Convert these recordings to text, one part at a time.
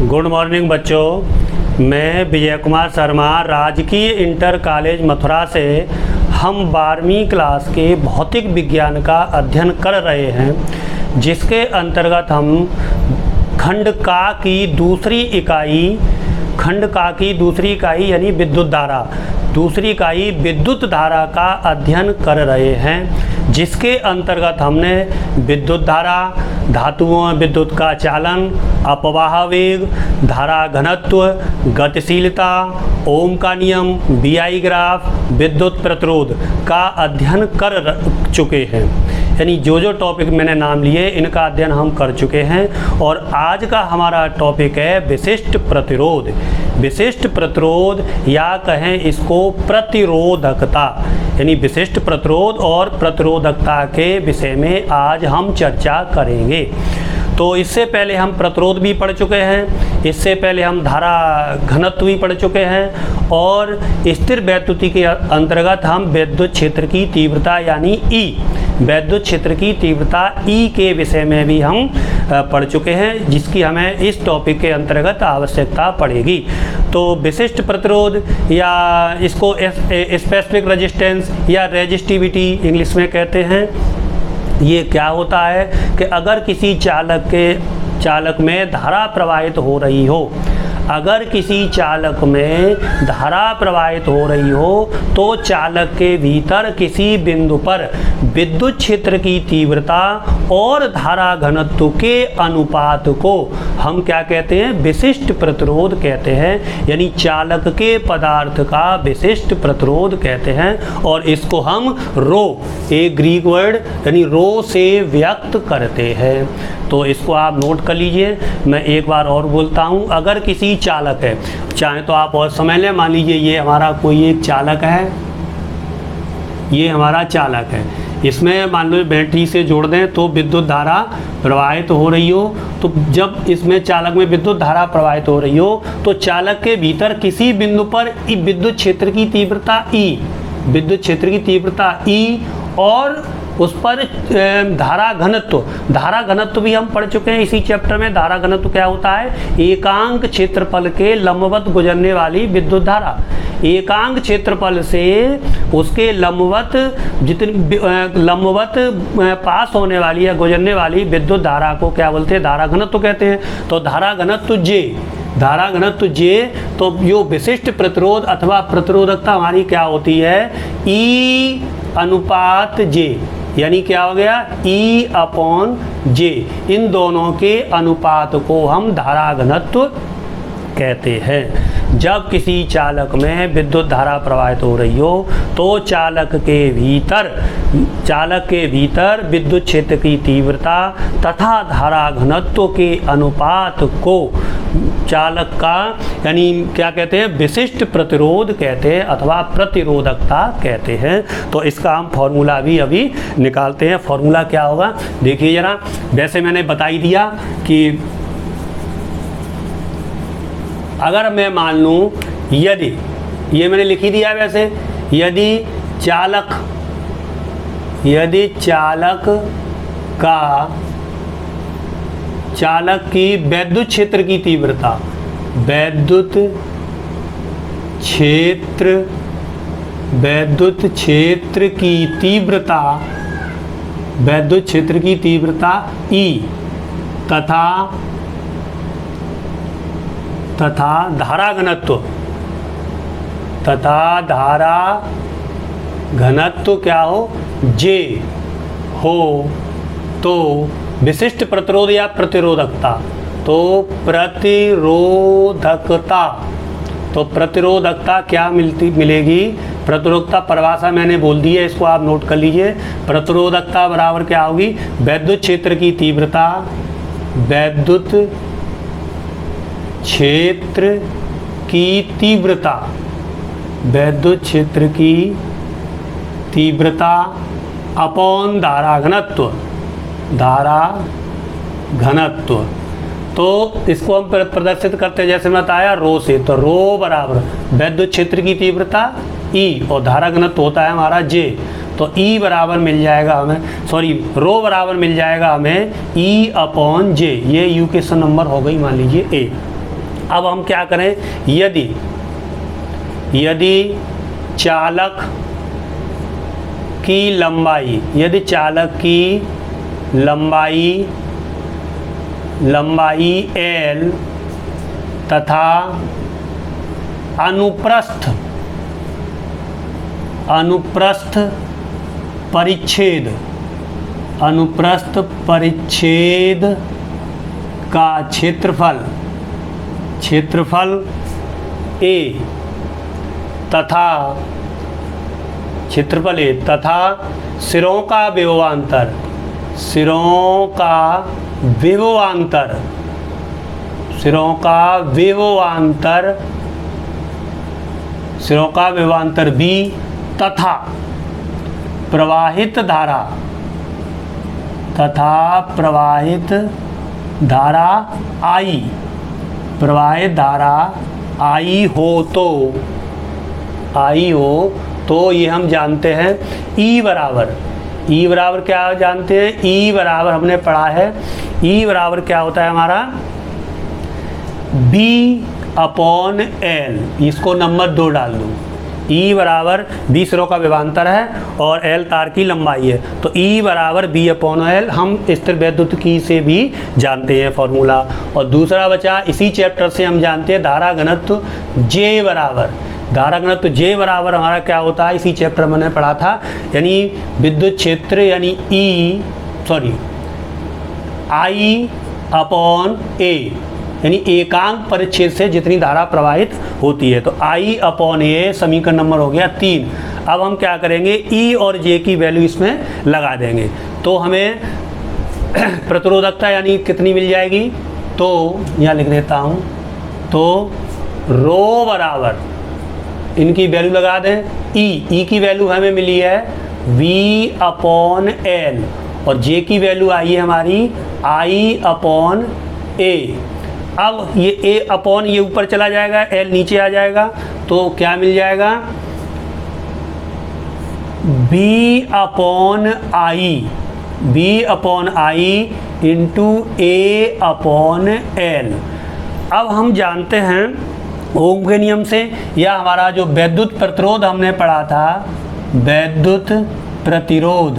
Good morning बच्चों, मैं विजय कुमार शर्मा राजकीय इंटर कॉलेज मथुरा से हम 12वीं क्लास के भौतिक विज्ञान का अध्ययन कर रहे हैं, जिसके अंतर्गत हम खंड का की दूसरी इकाई यानी विद्युत धारा, दूसरी इकाई विद्युत धारा का अध्ययन कर रहे हैं, जिसके अंतर्गत हमने विद्युत धारा, धातुओं में विद्युत का चालन, अपवाह वेग, धारा घनत्व, गतिशीलता, ओम का नियम, बीआई ग्राफ, विद्युत प्रतिरोध का अध्ययन कर चुके हैं। यानी जो टॉपिक मैंने नाम लिए इनका अध्ययन हम कर चुके हैं। और आज का हमारा टॉपिक है विशिष्ट प्रतिरोध। विशिष्ट प्रतिरोध या कहें इसको प्रतिरोधकता, यानी विशिष्ट प्रतिरोध और प्रतिरोधकता के विषय में आज हम चर्चा करेंगे। तो इससे पहले हम प्रतिरोध भी पढ़ चुके हैं, इससे पहले हम धारा घनत्व भी पढ़ चुके हैं, और स्थिर वैद्युति के अंतर्गत हम विद्युत क्षेत्र की तीव्रता यानी ई, वैद्युत क्षेत्र की तीव्रता ई के विषय में भी हम पढ़ चुके हैं, जिसकी हमें इस टॉपिक के अंतर्गत आवश्यकता पड़ेगी। तो विशिष्ट प्रतिरोध या इसको स्पेसिफिक रेजिस्टेंस या रेजिस्टिविटी इंग्लिश में कहते हैं। ये क्या होता है कि अगर किसी चालक में धारा प्रवाहित हो रही हो, अगर किसी चालक में धारा प्रवाहित हो रही हो तो चालक के भीतर किसी बिंदु पर विद्युत क्षेत्र की तीव्रता और धारा घनत्व के अनुपात को हम क्या कहते हैं, विशिष्ट प्रतिरोध कहते हैं। यानी चालक के पदार्थ का विशिष्ट प्रतिरोध कहते हैं, और इसको हम रो, एक ग्रीक वर्ड यानी रो से व्यक्त करते हैं। तो इसको आप नोट कर लीजिए। मैं एक बार और बोलता हूँ, अगर किसी चालक है, चाहे तो आप और समझ लें, मान लीजिए ये हमारा कोई एक चालक है, ये हमारा चालक है, इसमें मान लो बैटरी से जोड़ दें तो विद्युत धारा प्रवाहित हो रही हो, तो जब इसमें चालक में विद्युत धारा प्रवाहित हो रही हो तो चालक के भीतर किसी बिंदु पर विद्युत क्षेत्र की तीव्रता ई, विद्युत क्षेत्र की तीव्रता ई और उस पर धारा घनत्व भी हम पढ़ चुके हैं इसी चैप्टर में। धारा घनत्व क्या होता है, एकांक क्षेत्रफल के लंबवत गुजरने वाली विद्युत धारा, एकांक क्षेत्रफल से उसके लंबवत पास होने वाली या गुजरने वाली विद्युत धारा को क्या बोलते हैं, धारा घनत्व कहते हैं। तो धारा घनत्व जे, तो जो विशिष्ट प्रतिरोध अथवा प्रतिरोधकता हमारी क्या होती है, ई अनुपात जे, यानी क्या हो गया, ई अपॉन जे, इन दोनों के अनुपात को हम धारा घनत्व कहते हैं। जब किसी चालक में विद्युत धारा प्रवाहित हो रही हो तो चालक के भीतर विद्युत क्षेत्र की तीव्रता तथा धारा घनत्व के अनुपात को चालक का यानी क्या कहते हैं, विशिष्ट प्रतिरोध कहते हैं अथवा प्रतिरोधकता कहते हैं। तो इसका हम फॉर्मूला भी अभी निकालते हैं। फॉर्मूला क्या होगा देखिए जरा। वैसे मैंने बता ही दिया कि अगर मैं मान लूँ, यदि ये मैंने लिख ही दिया, वैसे यदि चालक की विद्युत क्षेत्र की तीव्रता, विद्युत क्षेत्र की तीव्रता ई तथा धारा घनत्व क्या हो, जे हो, तो विशिष्ट प्रतिरोध या प्रतिरोधकता, तो प्रतिरोधकता क्या मिलेगी, प्रतिरोधकता परिभाषा मैंने बोल दी है, इसको आप नोट कर लीजिए। प्रतिरोधकता बराबर क्या होगी, विद्युत क्षेत्र की तीव्रता, विद्युत क्षेत्र की तीव्रता अपॉन धारा घनत्व। तो इसको हम प्रदर्शित करते हैं जैसे मैं बताया रो से, तो रो बराबर विद्युत क्षेत्र की तीव्रता ई और धारा घनत्व होता है हमारा जे। तो ई बराबर मिल जाएगा हमें, सॉरी रो बराबर मिल जाएगा हमें ई अपॉन जे। ये यू क्वेश्चन नंबर हो गई मान लीजिए ए। अब हम क्या करें, यदि चालक की लंबाई L तथा अनुप्रस्थ परिच्छेद का क्षेत्रफल A तथा सिरों का विभवांतर B तथा प्रवाहित धारा I हो तो ये हम जानते हैं E बराबर क्या जानते हैं, E बराबर हमने पढ़ा है, E बराबर क्या होता है हमारा, B/L। इसको नंबर 2 डाल दूँ। E बराबर B सिरों का विभवांतर है और L तार की लंबाई है, तो E बराबर B/L हम स्थिर वैद्युतिकी से भी जानते हैं फॉर्मूला। और दूसरा बचा, इसी चैप्टर से हम जानते हैं धारा घनत्व J बराबर हमारा क्या होता है, इसी चैप्टर में मैंने पढ़ा था, यानी विद्युत क्षेत्र यानी I/A, यानी एकांक परिच्छेद से जितनी धारा प्रवाहित होती है, तो I/A समीकरण नंबर हो गया 3। अब हम क्या करेंगे, E और J की वैल्यू इसमें लगा देंगे, तो हमें प्रतिरोधकता यानी कितनी मिल जाएगी, तो यहाँ लिख देता हूँ, तो रो बराबर इनकी वैल्यू लगा दें, E की वैल्यू हमें मिली है V/L और J की वैल्यू आई है हमारी I/A। अब ये ये ऊपर चला जाएगा, L नीचे आ जाएगा, तो क्या मिल जाएगा, B/I इंटू A/L। अब हम जानते हैं ओम के नियम से, या हमारा जो वैद्युत प्रतिरोध हमने पढ़ा था, वैद्युत प्रतिरोध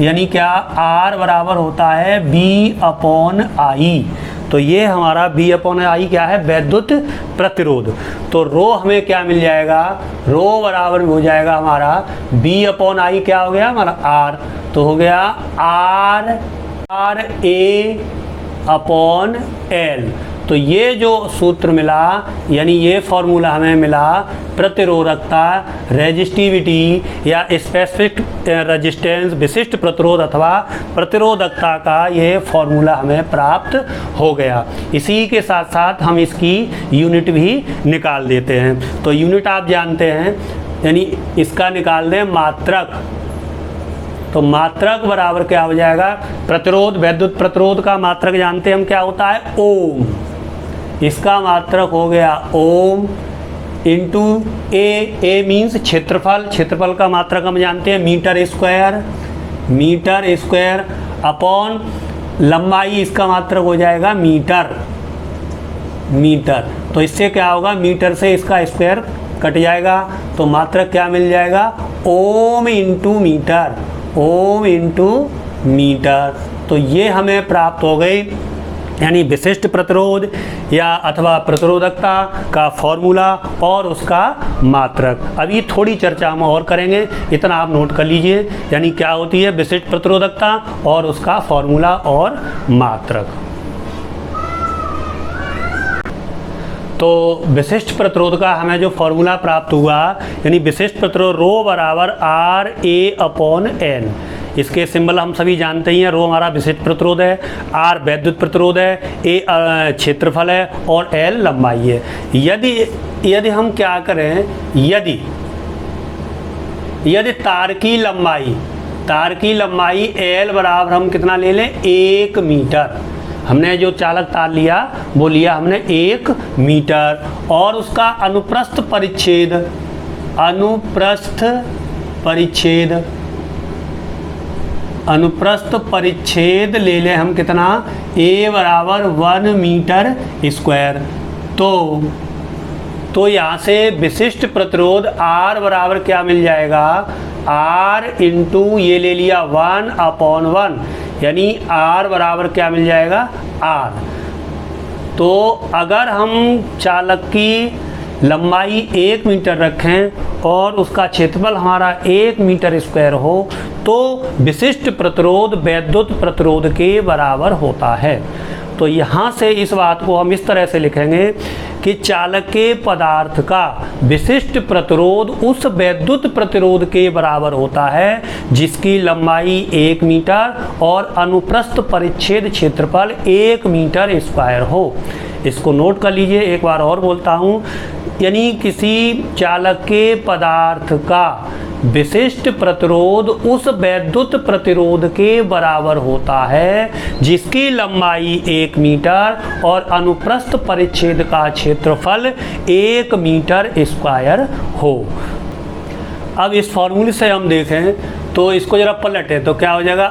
यानी क्या, R बराबर होता है B/I। तो ये हमारा B/I क्या है, वैद्युत प्रतिरोध। तो रो हमें क्या मिल जाएगा, रो बराबर हो जाएगा हमारा B/I क्या हो गया हमारा R, तो हो गया RA/L। तो ये जो सूत्र मिला, यानी ये फॉर्मूला हमें मिला प्रतिरोधकता, रेजिस्टिविटी या स्पेसिफिक रेजिस्टेंस, विशिष्ट प्रतिरोध अथवा प्रतिरोधकता का ये फॉर्मूला हमें प्राप्त हो गया। इसी के साथ साथ हम इसकी यूनिट भी निकाल देते हैं। तो यूनिट आप जानते हैं, यानी इसका निकाल दें मात्रक, तो मात्रक बराबर क्या हो जाएगा, प्रतिरोध, वैद्युत प्रतिरोध का मात्रक जानते हैं हम क्या होता है, ओम। इसका मात्रक हो गया ओम इंटू ए मीन्स क्षेत्रफल का मात्रक हम जानते हैं मीटर स्क्वायर अपॉन लंबाई, इसका मात्रक हो जाएगा मीटर। तो इससे क्या होगा, मीटर से इसका स्क्वायर कट जाएगा, तो मात्रक क्या मिल जाएगा, ओम इंटू मीटर। तो ये हमें प्राप्त हो गई, यानी विशिष्ट प्रतिरोध या अथवा प्रतिरोधकता का फॉर्मूला और उसका मात्रक। अभी थोड़ी चर्चा हम और करेंगे, इतना आप नोट कर लीजिए, यानी क्या होती है विशिष्ट प्रतिरोधकता और उसका फॉर्मूला और मात्रक। तो विशिष्ट प्रतिरोध का हमें जो फॉर्मूला प्राप्त हुआ, यानी विशिष्ट प्रतिरोध रो बराबर RA/N। इसके सिंबल हम सभी जानते ही हैं, रो हमारा विशिष्ट प्रतिरोध है, R वैद्युत प्रतिरोध है, A क्षेत्रफल है और L लंबाई है। यदि हम क्या करें, यदि तार की लंबाई L बराबर हम कितना ले लें, 1 मीटर। हमने जो चालक तार लिया वो लिया हमने 1 मीटर, और उसका अनुप्रस्थ परिच्छेद अनुप्रस्थ परिच्छेद ले लें हम कितना, A बराबर 1 मीटर स्क्वायर। तो यहाँ से विशिष्ट प्रतिरोध R बराबर क्या मिल जाएगा, R इंटू ये ले लिया 1/1, यानी R बराबर क्या मिल जाएगा, R। तो अगर हम चालक की लंबाई 1 मीटर रखें और उसका क्षेत्रफल हमारा 1 मीटर स्क्वायर हो तो विशिष्ट प्रतिरोध वैद्युत प्रतिरोध के बराबर होता है। तो यहाँ से इस बात को हम इस तरह से लिखेंगे कि चालक के पदार्थ का विशिष्ट प्रतिरोध उस वैद्युत प्रतिरोध के बराबर होता है जिसकी लंबाई 1 मीटर और अनुप्रस्थ परिच्छेद क्षेत्रफल 1 मीटर स्क्वायर हो। इसको नोट कर लीजिए, एक बार और बोलता हूँ, यानी किसी चालक के पदार्थ का विशिष्ट प्रतिरोध उस वैद्युत प्रतिरोध के बराबर होता है जिसकी लंबाई 1 मीटर और अनुप्रस्थ परिच्छेद का क्षेत्रफल 1 मीटर स्क्वायर हो। अब इस फॉर्मूले से हम देखें तो इसको जरा पलटें तो क्या हो जाएगा,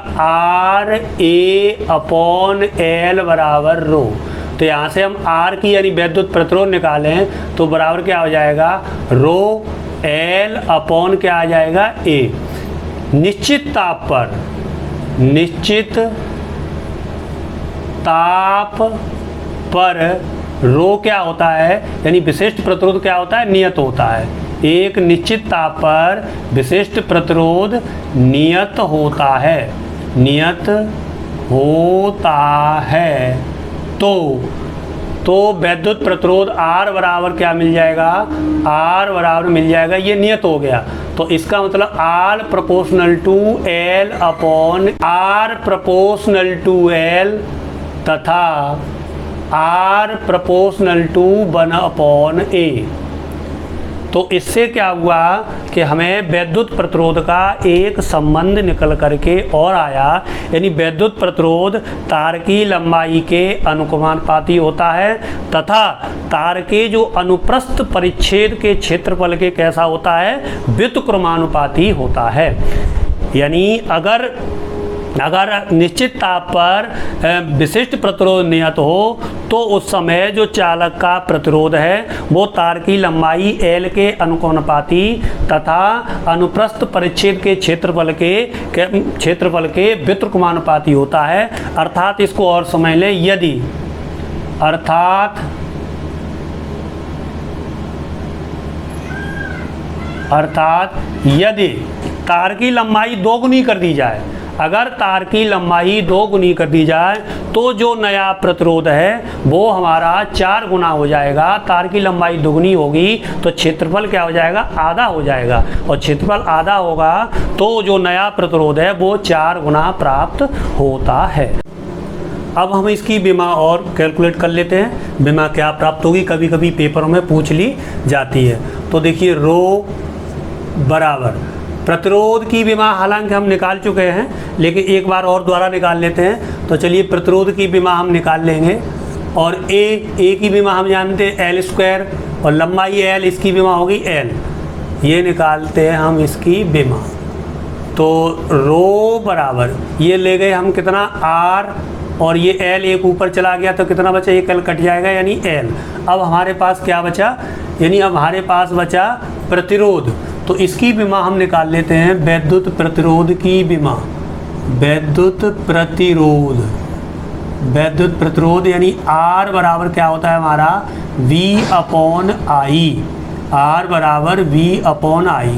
RA/L बराबर रो। तो यहाँ से हम R की यानी वैद्युत प्रतिरोध निकालें तो बराबर क्या हो जाएगा, रो L अपॉन क्या आ जाएगा, A। निश्चित ताप पर रो क्या होता है, यानी विशिष्ट प्रतिरोध क्या होता है, नियत होता है। एक निश्चित ताप पर विशिष्ट प्रतिरोध नियत होता है। तो वैद्युत प्रतिरोध R बराबर क्या मिल जाएगा, R बराबर मिल जाएगा, ये नियत हो गया। तो इसका मतलब R proportional to L upon R proportional to L तथा R प्रोपोर्शनल टू 1/A। तो इससे क्या हुआ कि हमें वैद्युत प्रतिरोध का एक संबंध निकल करके और आया, यानी वैद्युत प्रतिरोध तार की लंबाई के अनुक्रमानुपाती होता है तथा तार के जो अनुप्रस्थ परिच्छेद के क्षेत्रफल के कैसा होता है, व्युत्क्रमानुपाती होता है। यानी अगर निश्चित ताप पर विशिष्ट प्रतिरोध नियत हो तो उस समय जो चालक का प्रतिरोध है वो तार की लंबाई L के अनुक्रमानुपाती तथा अनुप्रस्थ परिच्छेद के क्षेत्रफल के व्युत्क्रमानुपाती होता है। अर्थात इसको और समझ लें, यदि तार की लंबाई 2 गुनी कर दी जाए, अगर तार की लंबाई 2 गुनी कर दी जाए तो जो नया प्रतिरोध है वो हमारा 4 गुना हो जाएगा। तार की लंबाई दुगनी होगी तो क्षेत्रफल क्या हो जाएगा, आधा हो जाएगा, और क्षेत्रफल आधा होगा तो जो नया प्रतिरोध है वो 4 गुना प्राप्त होता है। अब हम इसकी विमा और कैलकुलेट कर लेते हैं, विमा क्या प्राप्त होगी, कभी कभी पेपरों में पूछ ली जाती है। तो देखिए रो बराबर प्रतिरोध की विमा हालांकि हम निकाल चुके हैं, लेकिन एक बार और दोबारा निकाल लेते हैं। तो चलिए प्रतिरोध की विमा हम निकाल लेंगे, और ए की विमा हम जानते हैं L स्क्वायर, और लंबाई L, इसकी विमा होगी L। ये निकालते हैं हम इसकी विमा। तो रो बराबर ये ले गए हम कितना, R, और ये L एक ऊपर चला गया तो कितना बचा, ये कल कट जाएगा यानी L। अब हमारे पास क्या बचा, यानी अब हमारे पास बचा प्रतिरोध। तो इसकी विमा हम निकाल लेते हैं, वैद्युत प्रतिरोध की विमा। वैद्युत प्रतिरोध यानी R बराबर क्या होता है हमारा, V/I। R बराबर V/I।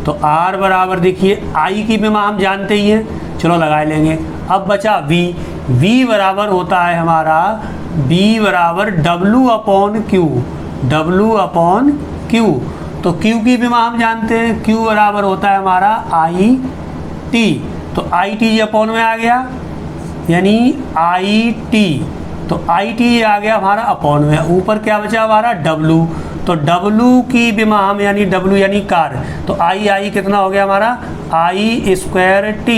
तो R बराबर देखिए I की विमा हम जानते ही हैं, चलो लगा लेंगे। अब बचा V बराबर होता है हमारा, V बराबर W/Q। तो Q की विमा हम जानते हैं, Q बराबर होता है हमारा IT। तो IT अपॉन में आ गया यानी IT, तो IT आ गया हमारा अपॉन में, ऊपर क्या बचा हमारा W। तो W की विमा हम यानी W यानी कार्य, तो I कितना हो गया हमारा, I²T।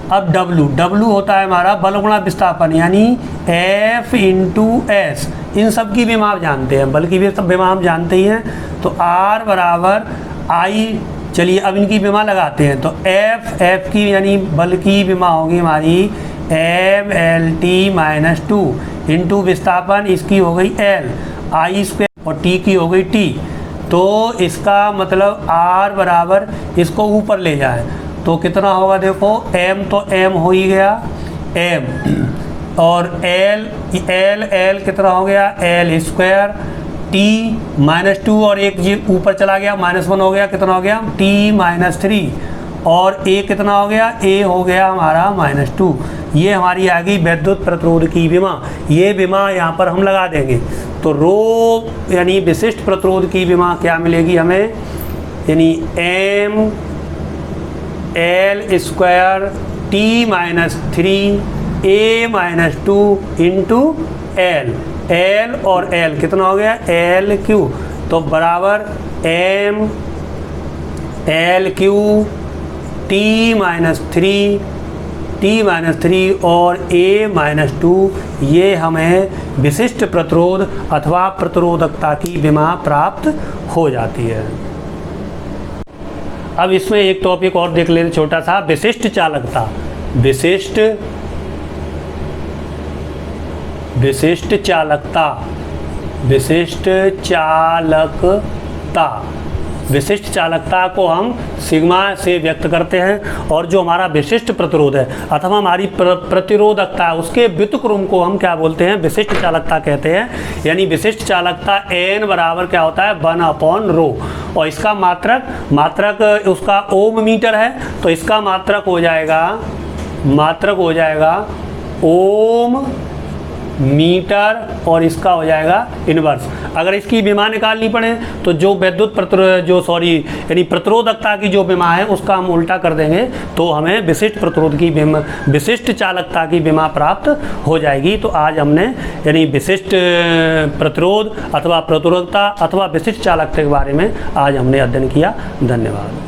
अब W होता है हमारा बल गुणा विस्थापन यानी F/S। इन सब की विमा आप जानते हैं, बल की भी सब विमा हम जानते ही हैं। तो R बराबर I चलिए अब इनकी विमा लगाते हैं। तो एफ की यानी बल की विमा होगी हमारी MLT-2 इंटू विस्थापन इसकी हो गई L I² और T की हो गई T। तो इसका मतलब R बराबर इसको ऊपर ले जाए तो कितना होगा, देखो M तो M हो ही गया M, और L कितना हो गया L², T-2 और एक जी ऊपर चला गया -1 हो गया, कितना हो गया T-3, और A कितना हो गया, A हो गया हमारा -2। ये हमारी आ गई विद्युत प्रतिरोध की विमा। ये विमा यहाँ पर हम लगा देंगे तो रो यानी विशिष्ट प्रतिरोध की विमा क्या मिलेगी हमें, यानी ML² T-3 A-2 into L और L कितना हो गया LQ, तो बराबर MLQ T-3 और A-2। ये हमें विशिष्ट प्रतिरोध अथवा प्रतिरोधकता की विमा प्राप्त हो जाती है। अब इसमें एक टॉपिक और देख लेते छोटा सा, विशिष्ट चालकता। विशिष्ट चालकता को हम सिग्मा से व्यक्त करते हैं, और जो हमारा विशिष्ट प्रतिरोध है अथवा हमारी प्रतिरोधकता है उसके व्युत्क्रम को हम क्या बोलते हैं, विशिष्ट चालकता कहते हैं। यानी विशिष्ट चालकता N बराबर क्या होता है 1/ρ, और इसका मात्रक उसका ओम मीटर है तो इसका मात्रक हो जाएगा ओम मीटर, और इसका हो जाएगा इनवर्स। अगर इसकी विमा निकालनी पड़े तो जो यानी प्रतिरोधकता की जो विमा है उसका हम उल्टा कर देंगे तो हमें विशिष्ट चालकता की विमा प्राप्त हो जाएगी। तो आज हमने यानी विशिष्ट प्रतिरोध अथवा प्रतिरोधकता अथवा विशिष्ट चालकता के बारे में आज हमने अध्ययन किया। धन्यवाद।